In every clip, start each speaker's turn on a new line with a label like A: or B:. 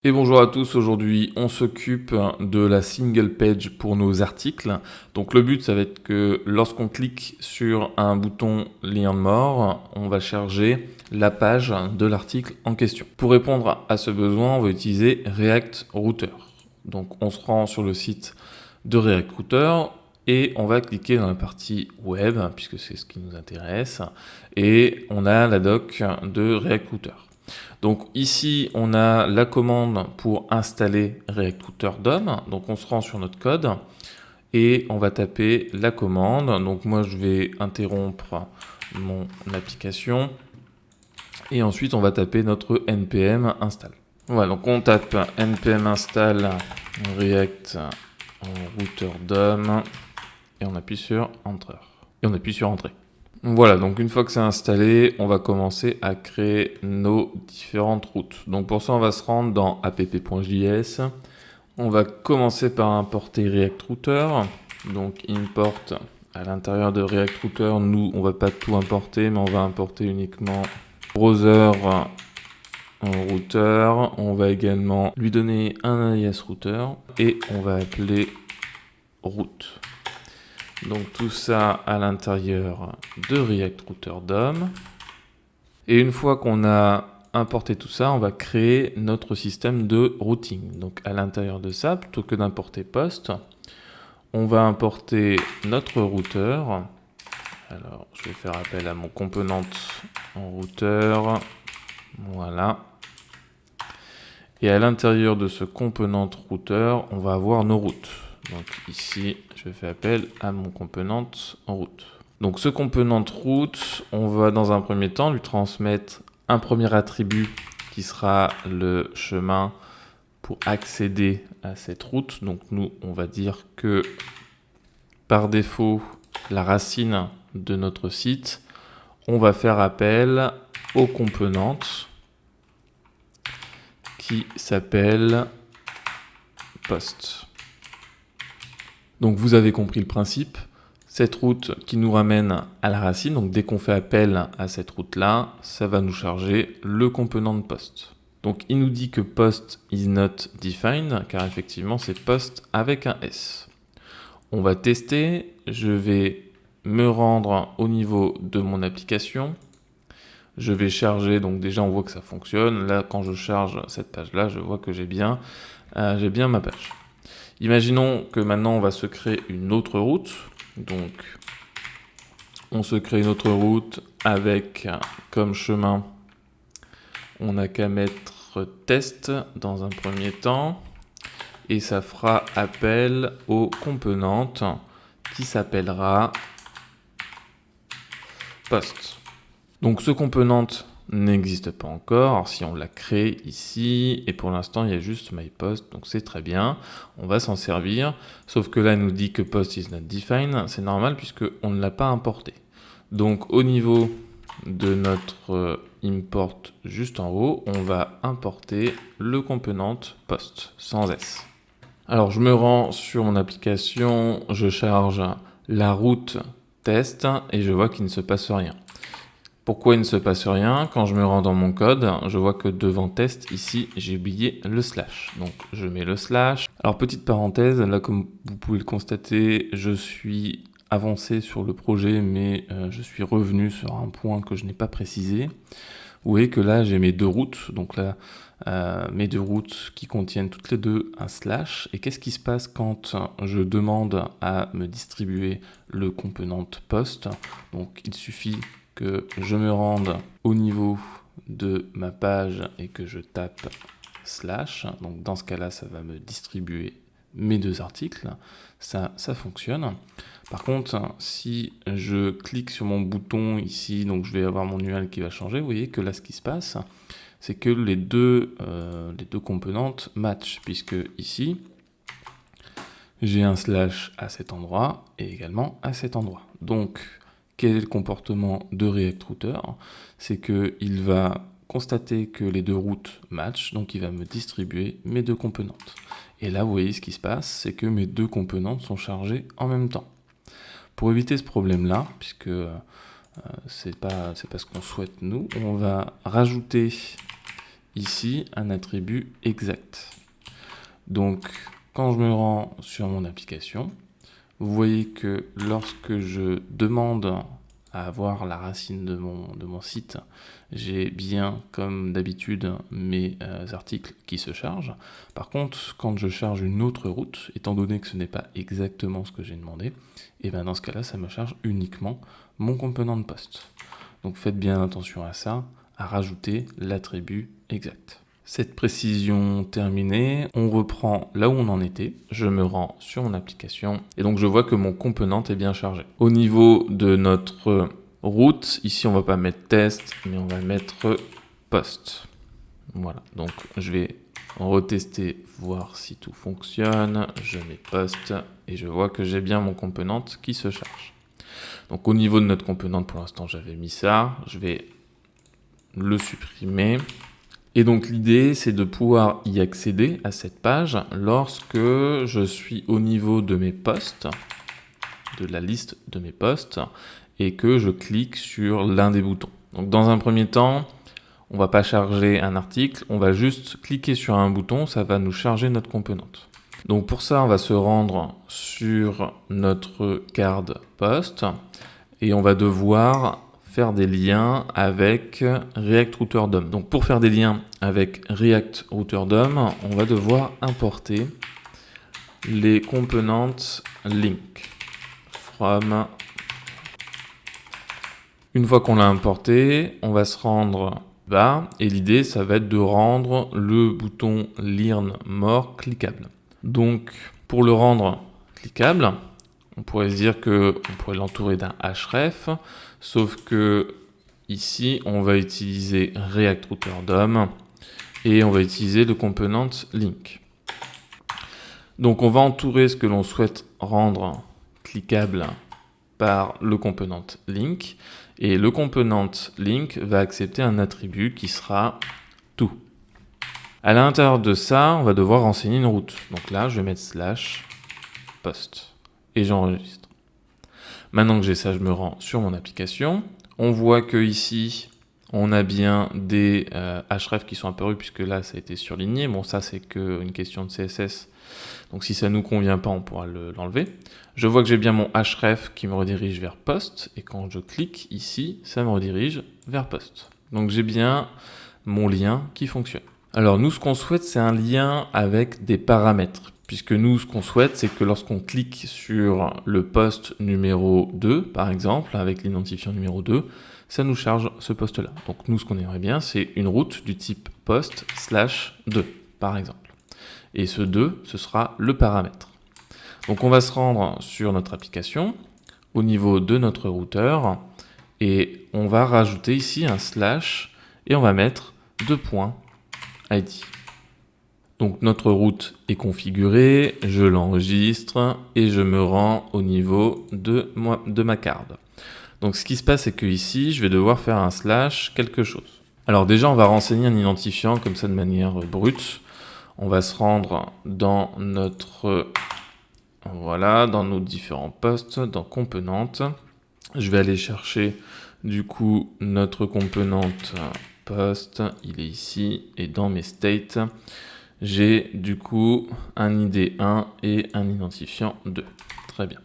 A: Et bonjour à tous, aujourd'hui on s'occupe de la single page pour nos articles. Donc le but ça va être que lorsqu'on clique sur un bouton lien de mort, on va charger la page de l'article en question. Pour répondre à ce besoin, on va utiliser React Router. Donc on se rend sur le site de React Router et on va cliquer dans la partie web puisque c'est ce qui nous intéresse et on a la doc de React Router. Donc ici, on a la commande pour installer React Router DOM. Donc on se rend sur notre code et on va taper la commande. Donc moi, je vais interrompre mon application et ensuite on va taper notre npm install. Voilà, donc on tape npm install React Router DOM et on appuie sur Enter. Et on appuie sur Entrée. Voilà, donc une fois que c'est installé, on va commencer à créer nos différentes routes. Donc pour ça, on va se rendre dans app.js. On va commencer par importer React Router. Donc import à l'intérieur de React Router, nous, on va pas tout importer, mais on va importer uniquement browser router. On va également lui donner un alias router et on va appeler route. Donc tout ça à l'intérieur de React Router DOM. Et une fois qu'on a importé tout ça, on va créer notre système de routing. Donc à l'intérieur de ça, plutôt que d'importer post, on va importer notre routeur. Alors je vais faire appel à mon component en routeur. Voilà. Et à l'intérieur de ce component routeur, on va avoir nos routes. Donc ici, je fais appel à mon component en route. Donc ce component route, on va dans un premier temps lui transmettre un premier attribut qui sera le chemin pour accéder à cette route. Donc nous, on va dire que par défaut, la racine de notre site, on va faire appel aux componentes qui s'appelle post. Donc vous avez compris le principe. Cette route qui nous ramène à la racine, donc dès qu'on fait appel à cette route-là, ça va nous charger le component de post. Donc il nous dit que post is not defined, car effectivement c'est post avec un S. On va tester, je vais me rendre au niveau de mon application. Je vais charger, donc déjà on voit que ça fonctionne. Là quand je charge cette page-là, je vois que j'ai bien ma page. Imaginons que maintenant on va se créer une autre route. Donc on se crée une autre route avec comme chemin, on n'a qu'à mettre test dans un premier temps et ça fera appel aux componentes qui s'appellera post. Donc ce component n'existe pas encore. Alors si on l'a créé ici, et pour l'instant il y a juste myPost, donc c'est très bien, on va s'en servir, sauf que là il nous dit que post is not defined, c'est normal puisqu'on ne l'a pas importé. Donc au niveau de notre import juste en haut, on va importer le component post, sans S. Alors je me rends sur mon application, je charge la route test, et je vois qu'il ne se passe rien. Pourquoi il ne se passe rien? Quand je me rends dans mon code, je vois que devant test, ici, j'ai oublié le slash. Donc, je mets le slash. Alors, petite parenthèse, là, comme vous pouvez le constater, je suis avancé sur le projet, mais je suis revenu sur un point que je n'ai pas précisé. Vous voyez que là, j'ai mes deux routes. Donc là, mes deux routes qui contiennent toutes les deux un slash. Et qu'est-ce qui se passe quand je demande à me distribuer le component post? Donc, il suffit que je me rende au niveau de ma page et que je tape slash. Donc dans ce cas-là, ça va me distribuer mes deux articles. Ça fonctionne. Par contre, si je clique sur mon bouton ici, donc je vais avoir mon URL qui va changer. Vous voyez que là, ce qui se passe, c'est que les deux composants matchent, puisque ici, j'ai un slash à cet endroit et également à cet endroit. Donc, quel est le comportement de React Router? C'est qu'il va constater que les deux routes matchent, donc il va me distribuer mes deux componentes. Et là, vous voyez ce qui se passe, c'est que mes deux componentes sont chargées en même temps. Pour éviter ce problème-là, puisque c'est pas ce qu'on souhaite nous, on va rajouter ici un attribut exact. Donc, quand je me rends sur mon application, vous voyez que lorsque je demande à avoir la racine de mon site, j'ai bien, comme d'habitude, mes articles qui se chargent. Par contre, quand je charge une autre route, étant donné que ce n'est pas exactement ce que j'ai demandé, et bien dans ce cas-là, ça me charge uniquement mon component de poste. Donc faites bien attention à ça, à rajouter l'attribut exact. Cette précision terminée, on reprend là où on en était. Je me rends sur mon application et donc je vois que mon component est bien chargé. Au niveau de notre route, ici on va pas mettre test, mais on va mettre post. Voilà, donc je vais retester, voir si tout fonctionne. Je mets post et je vois que j'ai bien mon component qui se charge. Donc au niveau de notre component, pour l'instant j'avais mis ça. Je vais le supprimer. Et donc l'idée, c'est de pouvoir y accéder à cette page lorsque je suis au niveau de mes posts, de la liste de mes posts, et que je clique sur l'un des boutons. Donc dans un premier temps, on va pas charger un article, on va juste cliquer sur un bouton, ça va nous charger notre componente. Donc pour ça, on va se rendre sur notre card post et on va devoir faire des liens avec React Router DOM. Donc pour faire des liens avec React Router DOM, on va devoir importer les components link from. Une fois qu'on l'a importé, on va se rendre bas et l'idée ça va être de rendre le bouton Learn More cliquable. Donc pour le rendre cliquable, on pourrait se dire qu'on pourrait l'entourer d'un href, sauf que ici, on va utiliser React Router DOM et on va utiliser le component link. Donc on va entourer ce que l'on souhaite rendre cliquable par le component link et le component link va accepter un attribut qui sera tout. À l'intérieur de ça, on va devoir renseigner une route. Donc là, je vais mettre / post et j'enregistre. Maintenant que j'ai ça, je me rends sur mon application. On voit que ici, on a bien des href qui sont apparus puisque là, ça a été surligné. Bon, ça, c'est qu'une question de CSS. Donc, si ça ne nous convient pas, on pourra l'enlever. Je vois que j'ai bien mon href qui me redirige vers post. Et quand je clique ici, ça me redirige vers post. Donc, j'ai bien mon lien qui fonctionne. Alors, nous, ce qu'on souhaite, c'est un lien avec des paramètres. Puisque nous, ce qu'on souhaite, c'est que lorsqu'on clique sur le post numéro 2, par exemple, avec l'identifiant numéro 2, ça nous charge ce post-là. Donc nous, ce qu'on aimerait bien, c'est une route du type post/2, par exemple. Et ce 2, ce sera le paramètre. Donc on va se rendre sur notre application, au niveau de notre routeur, et on va rajouter ici un / et on va mettre 2.id. Donc notre route est configurée, je l'enregistre et je me rends au niveau de ma card. Donc ce qui se passe, c'est que ici, je vais devoir faire un / quelque chose. Alors déjà, on va renseigner un identifiant comme ça de manière brute. On va se rendre dans notre, voilà, dans nos différents posts, dans componentes. Je vais aller chercher du coup notre componente post, il est ici, et dans mes states, j'ai du coup un ID 1 et un identifiant 2. Très bien.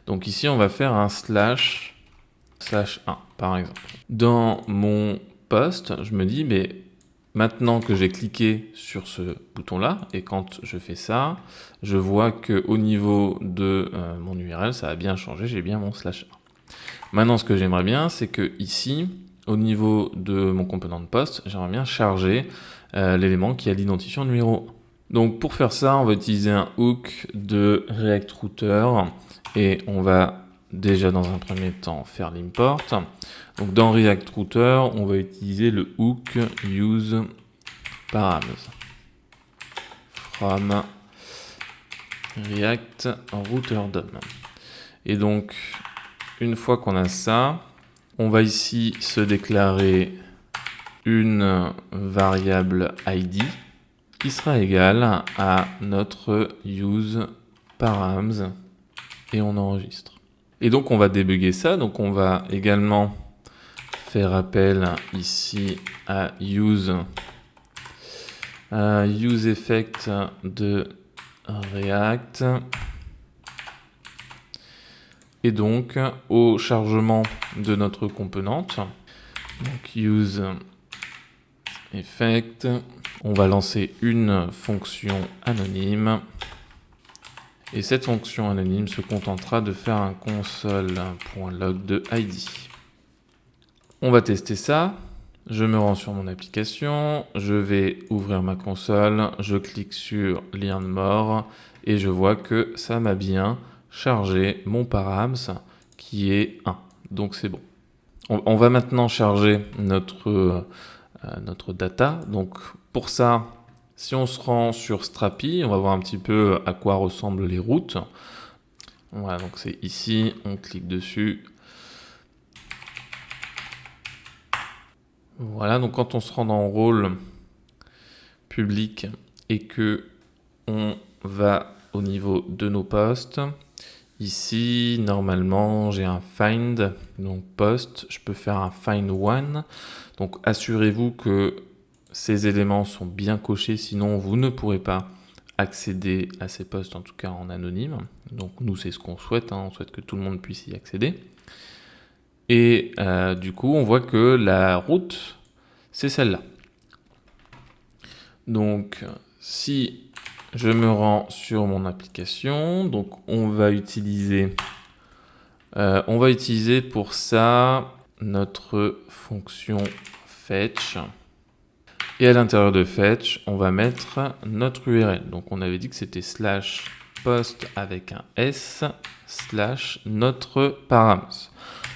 A: Donc ici, on va faire un /1, par exemple. Dans mon post, je me dis, mais maintenant que j'ai cliqué sur ce bouton-là, et quand je fais ça, je vois qu'au niveau de mon URL, ça a bien changé, j'ai bien mon /1. Maintenant, ce que j'aimerais bien, c'est que ici, au niveau de mon component de post, j'aimerais bien charger l'élément qui a l'identifiant numéro 1. Donc pour faire ça, on va utiliser un hook de React Router et on va déjà dans un premier temps faire l'import. Donc dans React Router, on va utiliser le hook use params from React Router DOM. Et donc une fois qu'on a ça, on va ici se déclarer une variable ID qui sera égale à notre use params et on enregistre. Et donc on va débugger ça, donc on va également faire appel ici à use use effect de React. Et donc, au chargement de notre componente, donc use effect, on va lancer une fonction anonyme. Et cette fonction anonyme se contentera de faire un console.log de ID. On va tester ça. Je me rends sur mon application, je vais ouvrir ma console, je clique sur Learn More et je vois que ça m'a bien chargé mon params qui est 1. Donc c'est bon. On va maintenant charger notre data. Donc pour ça, si on se rend sur Strapi, on va voir un petit peu à quoi ressemblent les routes. Voilà, donc c'est ici, on clique dessus. Voilà, donc quand on se rend dans rôle public et que on va au niveau de nos postes, ici, normalement, j'ai un find, donc post, je peux faire un find one. Donc assurez-vous que ces éléments sont bien cochés, sinon vous ne pourrez pas accéder à ces postes, en tout cas en anonyme. Donc nous, c'est ce qu'on souhaite, on souhaite que tout le monde puisse y accéder. Et du coup, on voit que la route, c'est celle-là. Donc, si je me rends sur mon application, donc on va utiliser pour ça notre fonction fetch. Et à l'intérieur de fetch, on va mettre notre URL. Donc, on avait dit que c'était /post avec un S / notre params.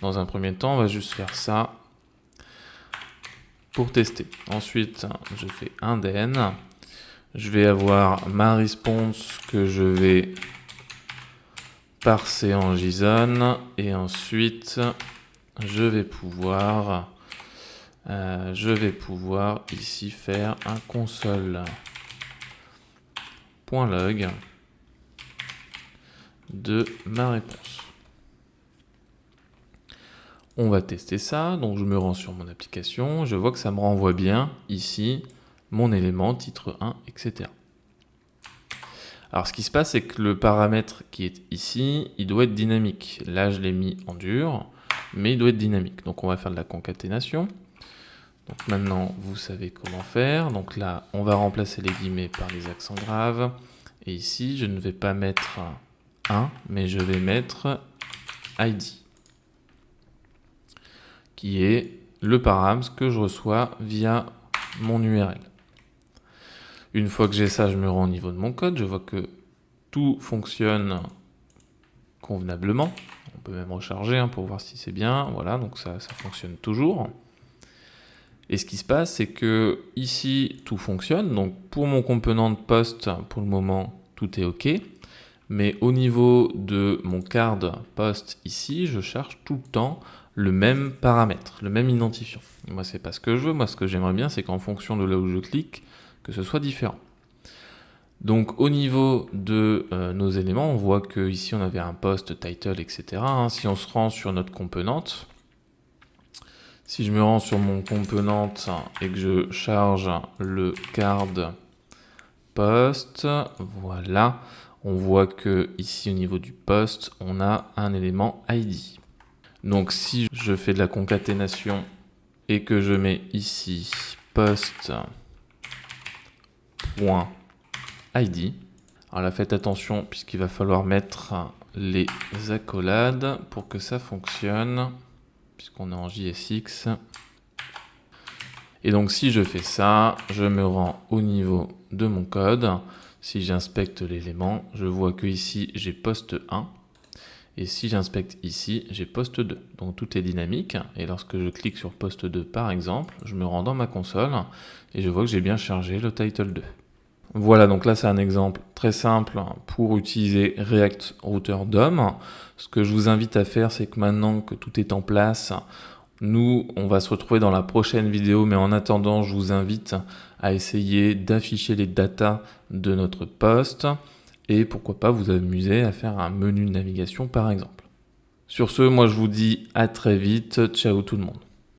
A: Dans un premier temps, on va juste faire ça pour tester. Ensuite, je fais indn. Je vais avoir ma response que je vais parser en JSON. Et ensuite, je vais pouvoir ici faire un console.log de ma réponse. On va tester ça, donc je me rends sur mon application, je vois que ça me renvoie bien ici mon élément, titre 1, etc. Alors ce qui se passe, c'est que le paramètre qui est ici, il doit être dynamique. Là, je l'ai mis en dur, mais il doit être dynamique. Donc on va faire de la concaténation. Donc maintenant, vous savez comment faire. Donc là, on va remplacer les guillemets par les accents graves. Et ici, je ne vais pas mettre 1, mais je vais mettre ID, qui est le params que je reçois via mon URL. Une fois que j'ai ça, je me rends au niveau de mon code. Je vois que tout fonctionne convenablement. On peut même recharger pour voir si c'est bien. Voilà, donc ça fonctionne toujours. Et ce qui se passe, c'est que ici, tout fonctionne. Donc pour mon component de post, pour le moment, tout est OK. Mais au niveau de mon card post ici, je charge tout le temps le même paramètre, le même identifiant. Moi, c'est pas ce que je veux. Moi, ce que j'aimerais bien, c'est qu'en fonction de là où je clique, que ce soit différent. Donc, au niveau de nos éléments, on voit qu'ici, on avait un post, title, etc. Si on se rend sur notre componente, si je me rends sur mon componente et que je charge le card post, voilà, on voit que ici, au niveau du post, on a un élément ID. Donc si je fais de la concaténation et que je mets ici post.id, alors là faites attention puisqu'il va falloir mettre les accolades pour que ça fonctionne, puisqu'on est en JSX. Et donc si je fais ça, je me rends au niveau de mon code. Si j'inspecte l'élément, je vois que ici j'ai post 1. Et si j'inspecte ici, j'ai post 2. Donc tout est dynamique. Et lorsque je clique sur post 2 par exemple, je me rends dans ma console et je vois que j'ai bien chargé le title 2. Voilà, donc là c'est un exemple très simple pour utiliser React Router DOM. Ce que je vous invite à faire, c'est que maintenant que tout est en place, nous, on va se retrouver dans la prochaine vidéo, mais en attendant, je vous invite à essayer d'afficher les datas de notre post et pourquoi pas vous amuser à faire un menu de navigation par exemple. Sur ce, moi je vous dis à très vite, ciao tout le monde.